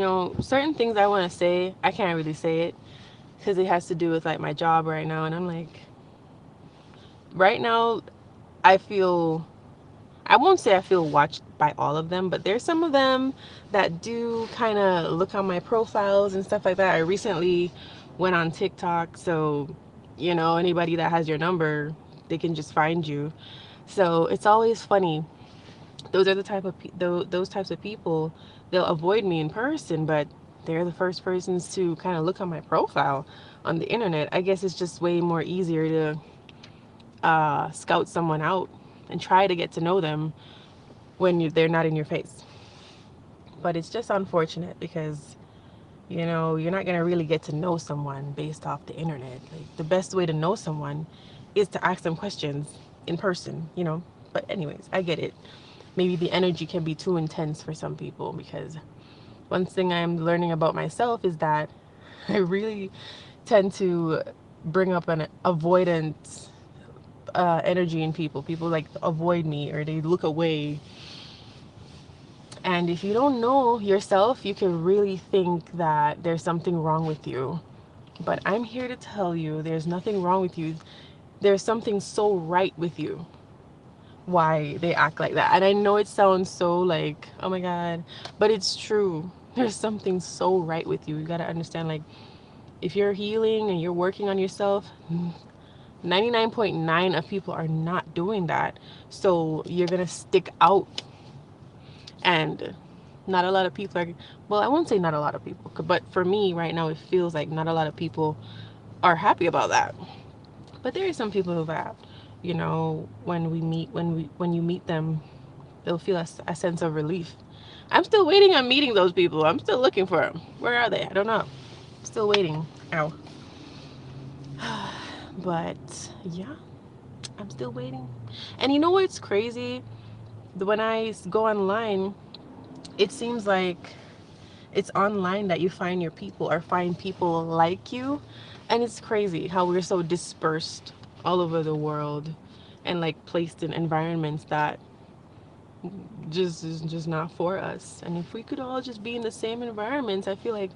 know, certain things I want to say, I can't really say it because it has to do with like my job right now. And I'm like, right now, I feel, I won't say I feel watched by all of them, but there's some of them that do kind of look on my profiles and stuff like that. I recently went on TikTok, so, you know, anybody that has your number, they can just find you. So it's always funny. Those are the type of those types of people. They'll avoid me in person, but they're the first persons to kind of look on my profile on the internet. I guess it's just way more easier to scout someone out and try to get to know them when they're not in your face. But it's just unfortunate because, you know, you're not going to really get to know someone based off the internet. Like, the best way to know someone is to ask them questions in person, you know. But, anyways, I get it. Maybe the energy can be too intense for some people because one thing I'm learning about myself is that I really tend to bring up an avoidant energy in people. People like avoid me or they look away. And if you don't know yourself, you can really think that there's something wrong with you. But I'm here to tell you there's nothing wrong with you. There's something so right with you why they act like that. And I know it sounds so like, oh my God, but it's true. There's something so right with you. You got to understand, like, if you're healing and you're working on yourself, 99.9 of people are not doing that. So you're going to stick out. And not a lot of people are, well, I won't say not a lot of people, but for me right now, it feels like not a lot of people are happy about that. But there are some people who have, you know, when you meet them, they'll feel a sense of relief. I'm still waiting on meeting those people. I'm still looking for them. Where are they? I don't know. Still waiting. Ow. But yeah, I'm still waiting. And you know what's crazy? When I go online, it seems like it's online that you find your people or find people like you. And it's crazy how we're so dispersed all over the world and like placed in environments that just is just not for us. And if we could all just be in the same environments, I feel like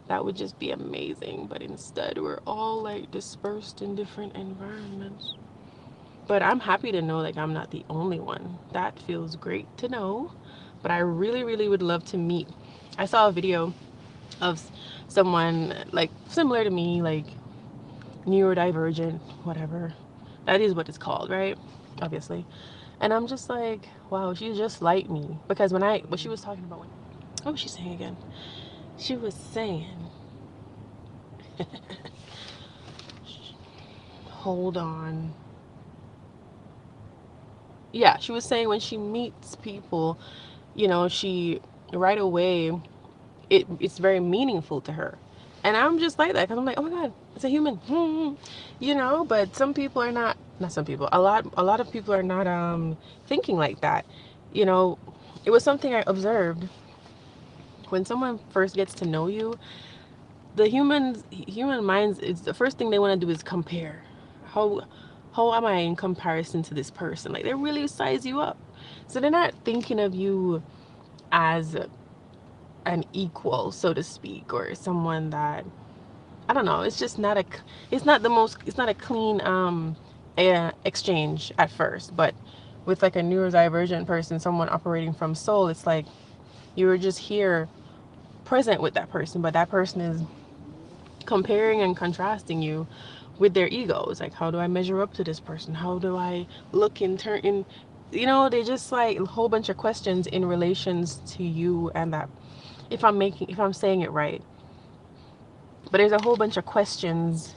that would just be amazing. But instead, we're all like dispersed in different environments. But I'm happy to know like I'm not the only one. That feels great to know. But I really, really would love to meet. I saw a video of someone like similar to me, like neurodivergent, whatever. That is what it's called, right? Obviously. And I'm just like, wow, she's just like me. Because what she was talking about, what was she saying again? She was saying, hold on. Yeah, she was saying when she meets people, you know, she right away it's very meaningful to her. And I'm just like that because I'm like, oh my God, it's a human, you know. But some people are not some people. A lot of people are not thinking like that. You know, it was something I observed when someone first gets to know you. The human minds, it's the first thing they want to do is compare. How how am I in comparison to this person? Like they really size you up. So they're not thinking of you as an equal, so to speak, or someone that I don't know. It's just not a. It's not the most. It's not a clean exchange at first. But with like a neurodivergent person, someone operating from soul, it's like you were just here, present with that person, but that person is comparing and contrasting you with their egos. Like, how do I measure up to this person? How do I look in turn in? You know, they just like a whole bunch of questions in relations to you and that. If I'm saying it right, but there's a whole bunch of questions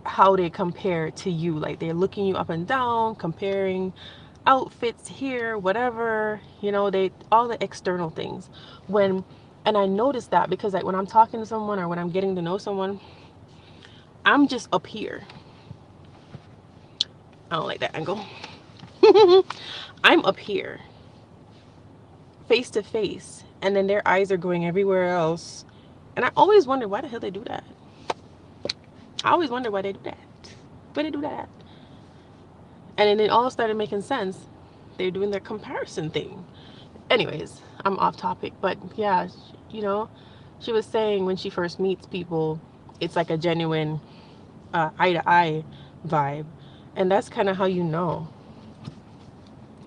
how they compare to you. Like they're looking you up and down, comparing outfits here, whatever, you know, they all the external things. When and I noticed that because like when I'm talking to someone or when I'm getting to know someone, I'm just up here. I don't like that angle. I'm up here, face to face, and then their eyes are going everywhere else. And I always wonder why the hell they do that. I always wonder why they do that. Why they do that. And then it all started making sense. They're doing their comparison thing. Anyways, I'm off topic, but yeah, You know, she was saying when she first meets people, it's like a genuine eye to eye vibe, and that's kind of how you know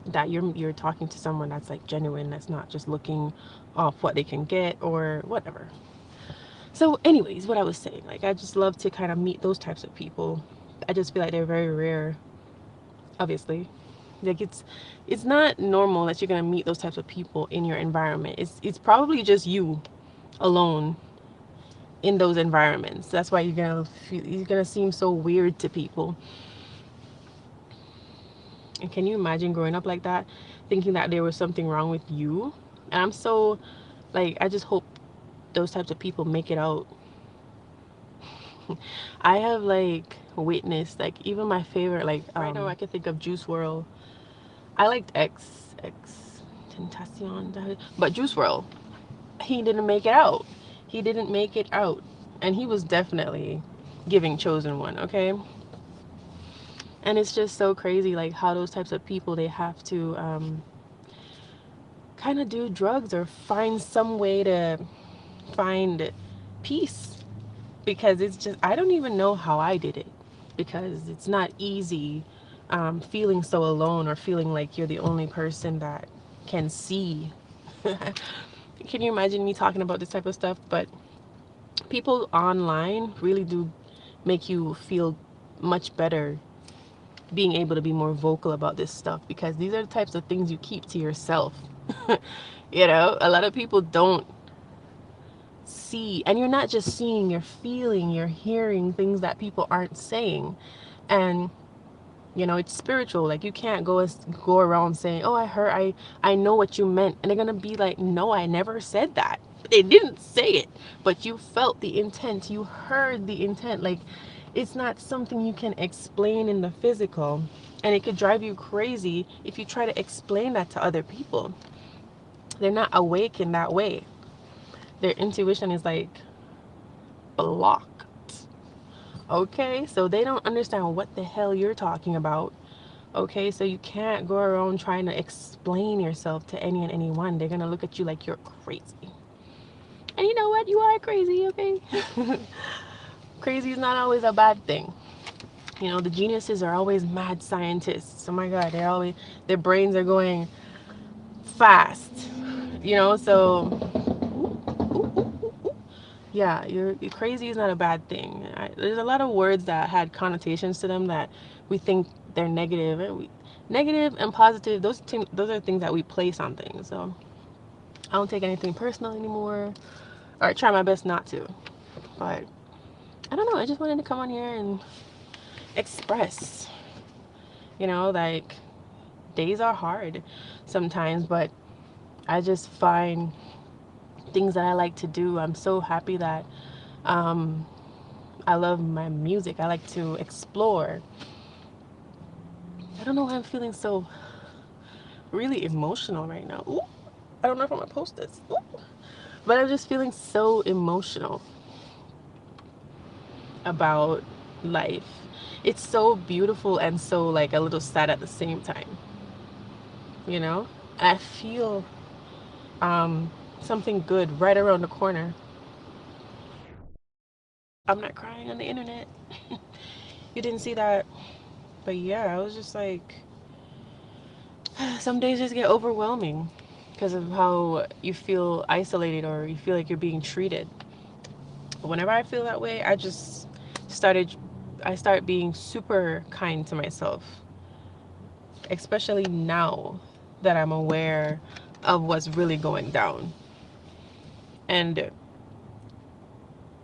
that you're talking to someone that's like genuine, that's not just looking off what they can get or whatever. So, anyways, what I was saying, like, I just love to kind of meet those types of people. I just feel like they're very rare, obviously. Like it's not normal that you're gonna meet those types of people in your environment. It's probably just you alone in those environments. That's why you're gonna seem so weird to people. And can you imagine growing up like that, thinking that there was something wrong with you? And I'm so like, I just hope those types of people make it out. I have like witnessed like even my favorite like right now I can think of Juice World. I liked X Tentacion, but Juice World, he didn't make it out. He didn't make it out, and he was definitely giving chosen one. Okay, and it's just so crazy like how those types of people they have to kind of do drugs or find some way to find peace, because it's just I don't even know how I did it, because it's not easy feeling so alone or feeling like you're the only person that can see. Can you imagine me talking about this type of stuff? But people online really do make you feel much better being able to be more vocal about this stuff, because these are the types of things you keep to yourself. You know, a lot of people don't see, and you're not just seeing, you're feeling, you're hearing things that people aren't saying. And you know, it's spiritual. Like you can't go around saying, oh, I know what you meant, and they're gonna be like, no, I never said that. They didn't say it, but you felt the intent, you heard the intent. Like it's not something you can explain in the physical, and it could drive you crazy if you try to explain that to other people. They're not awake in that way. Their intuition is like blocked. Okay, so they don't understand what the hell you're talking about. Okay, so you can't go around trying to explain yourself to any and anyone. They're gonna look at you like you're crazy. And you know what? You are crazy, okay? Crazy is not always a bad thing. You know, the geniuses are always mad scientists. Oh my god, their brains are going fast. You know, so yeah, you're crazy is not a bad thing. There's a lot of words that had connotations to them that we think they're negative, and negative and positive. Those are things that we place on things. So I don't take anything personal anymore, or I try my best not to. But I don't know. I just wanted to come on here and express. You know, like days are hard sometimes, but I just find things that I like to do. I'm so happy that um, I love my music. I like to explore. I don't know why I'm feeling so really emotional right now. Ooh, I don't know if I'm gonna post this. Ooh. But I'm just feeling so emotional about life. It's so beautiful and so like a little sad at the same time, you know? I feel something good right around the corner. I'm not crying on the internet. You didn't see that. But yeah, I was just like, some days just get overwhelming because of how you feel isolated or you feel like you're being treated. Whenever I feel that way, started I start being super kind to myself, especially now that I'm aware of what's really going down. And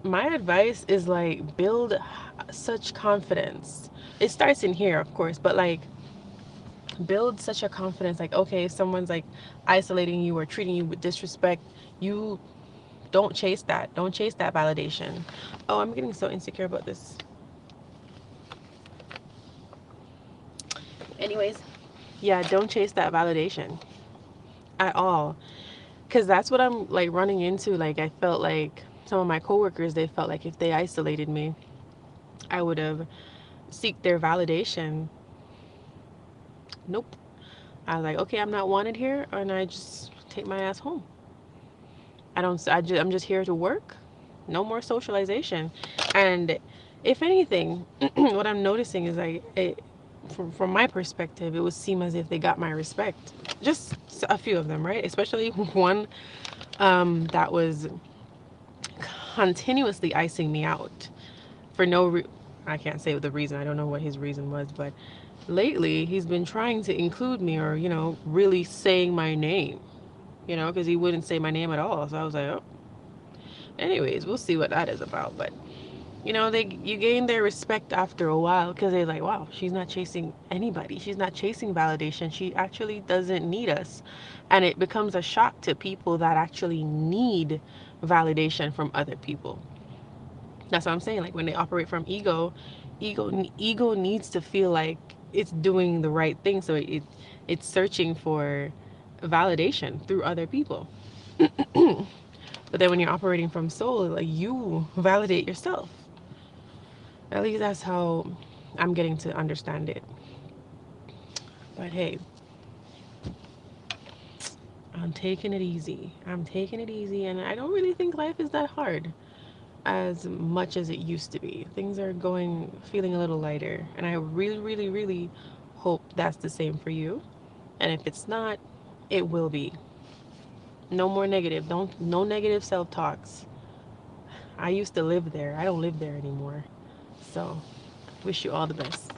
my advice is like build such confidence. It starts in here, of course, but like build such a confidence like okay, if someone's like isolating you or treating you with disrespect, you don't chase that. Don't chase that validation. Oh, I'm getting so insecure about this. Anyways, yeah, don't chase that validation at all, because that's what I'm like running into. Like I felt like some of my coworkers, they felt like if they isolated me, I would have seek their validation. Nope. I was like, okay, I'm not wanted here, and I just take my ass home. I'm just here to work. No more socialization. And if anything, what I'm noticing is from my perspective, it would seem as if they got my respect. Just a few of them, right? Especially one that was continuously icing me out for I can't say the reason. I don't know what his reason was, but lately he's been trying to include me or, really saying my name, because he wouldn't say my name at all. So I was like, oh, anyways, we'll see what that is about. But you gain their respect after a while because they're like, wow, she's not chasing anybody. She's not chasing validation. She actually doesn't need us. And it becomes a shock to people that actually need validation from other people. That's what I'm saying. Like when they operate from ego needs to feel like it's doing the right thing. So it's searching for validation through other people. But then when you're operating from soul, like you validate yourself. At least that's how I'm getting to understand it. But hey, I'm taking it easy. I'm taking it easy, and I don't really think life is that hard as much as it used to be. Things are feeling a little lighter, and I really, really, really hope that's the same for you. And if it's not, it will be. No more negative. No negative self-talks. I used to live there. I don't live there anymore. So, wish you all the best.